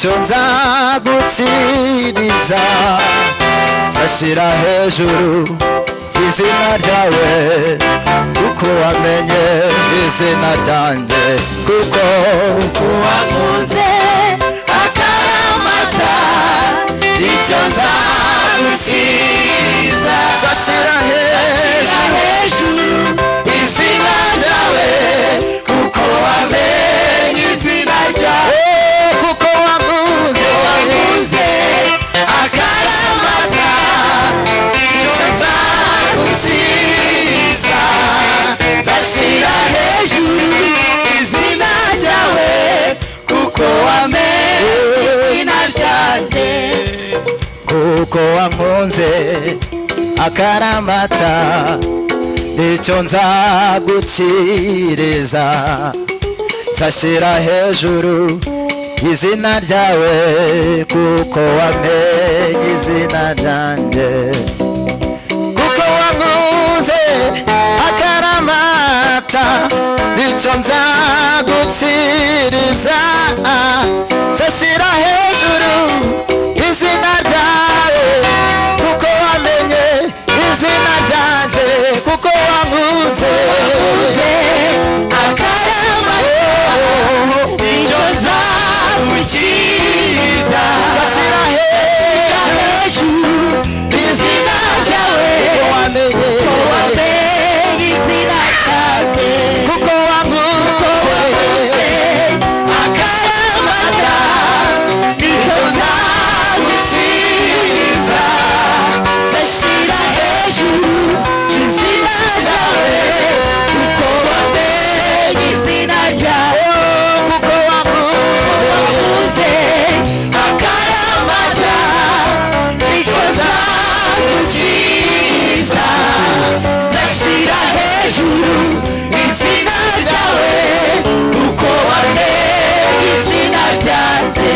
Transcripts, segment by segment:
icyo nzagutsiriza nzashyira hejuru izina ryawe kuko wamenye izina ryanjye kuko wankunze akaramata icyo nzagutsiriza nzashyira hejuru izina ryawe kuko wamenye izina ryawe kuko wankunze akaramata icyo nzagutsiriza nzashyira hejuru izina ryawe kuko wamenye izina ryanjye kuko wankunze akaramata icyo nzagukiriza nzashyira hejuru izina ryawe kuko wamenye izina ryanjye kuko wankunze akaramata icyo nzagutsiriza nzashyira hejuru izina ryawe kuko wamenye izina ryanjye kuko wankunze akaramata icyo nzagutsiriza nzashyira hejuru izina ryawe wamenye izina ryanjye kuko wankunze akaramata icyo nzagutsiriza nzashyira hejuru izina ryawe kuko wamenye izina ryawe kuko wankunze akaramata icyo nzagutsiriza nzashyira hejuru izina ryawe kuko wamenye izina ryanjye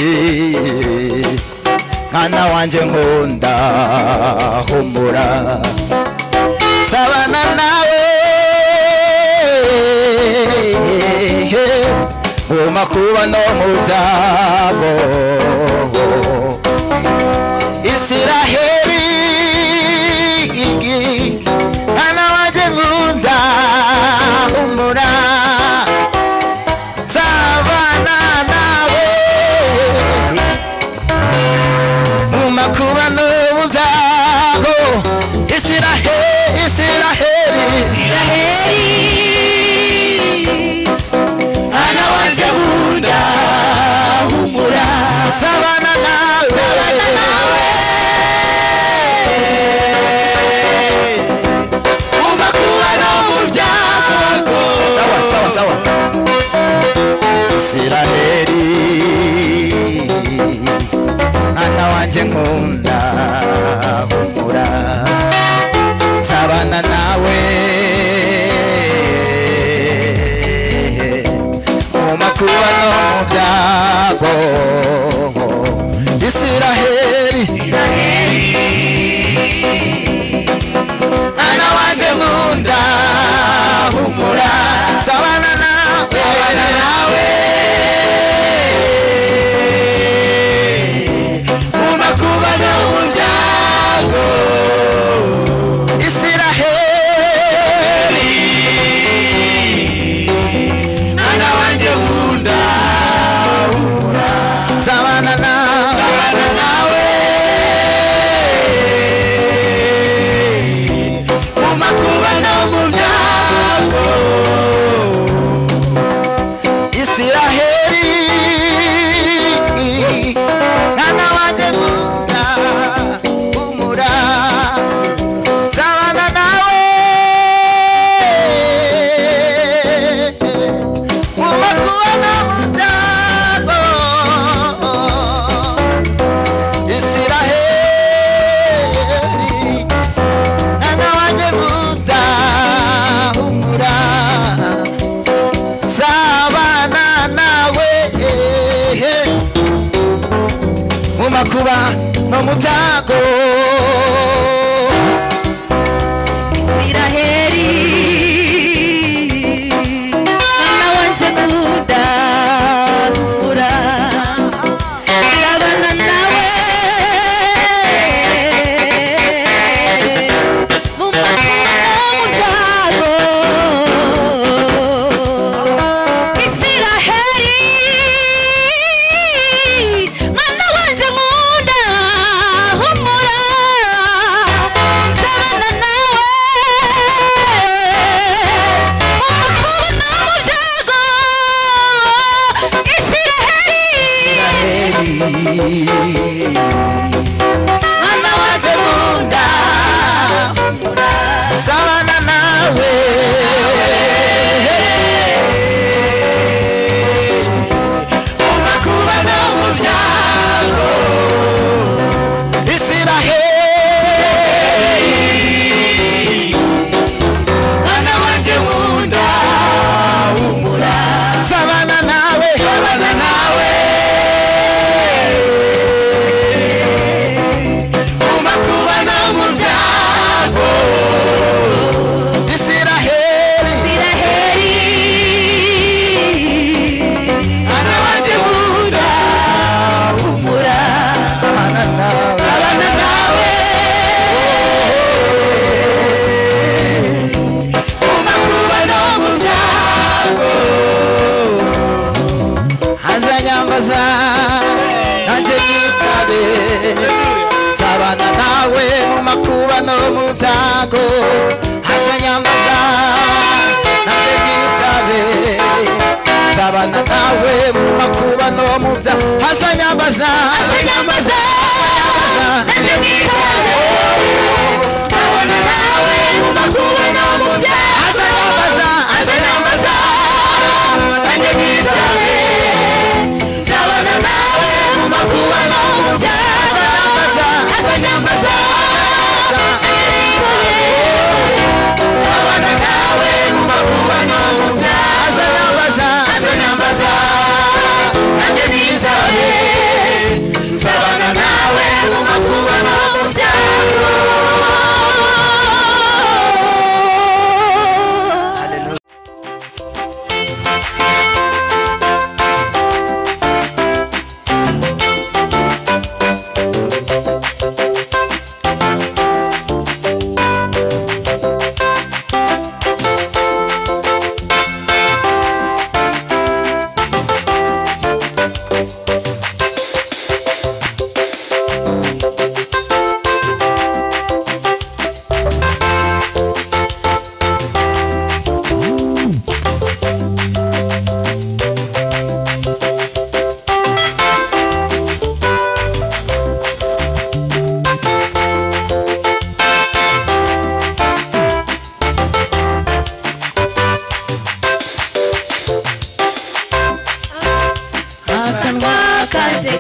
Israheli mwana wanjye nkunda humura sabana nawe mu makuba no mu byago Israheli mwana wanjye nkunda humura sabana nawe mu makuba no mu byago Israheli ana wanjye nkunda humura sabana nawe mu makuba no mu byago sawa Israheli mwana wanjye nkunda humura sabana nawe mu makuba no mu byago Israheli mwana wanjye nkunda humura sabana nawe mu makuba no mu byago Israheli ana wanjye nkunda humura sabana nawe mu makuba no mu byago Israheli mwana wanjye nkunda humura sabana nawe mu makuba no mu byago Israheli mwana wanjye nkunda humura makuba no mutago Isiraheli mwana wanje kuda ura sabana nawe Mwana waje munda sabana nawe umakuba no muryango Isiraheli mwana waje munda umura sabana nawe Nanje nitabe sabana nawe mumakuba no mutago hasanyambaza nanje nitabe sabana nawe mumakuba no mutago hasanyambaza nanje nitabe sabana nawe mumakuba no mutago hasanyambaza nanje nitabe sabana nawe mumakuba no mutago hasanyambaza sabana nawe mumakuba no mutago hasanyambaza nanje nizabe sabana nawe mumakuba no mutago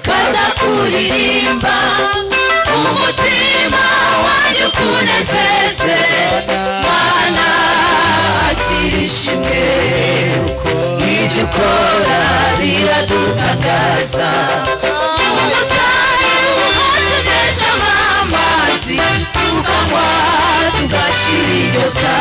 kaza kuririmba umutima wanjye kunezeze Mana akirishimwe ibyo ukora biradutangaza umutari uhatemesha amazi tukanywa tugashira inyota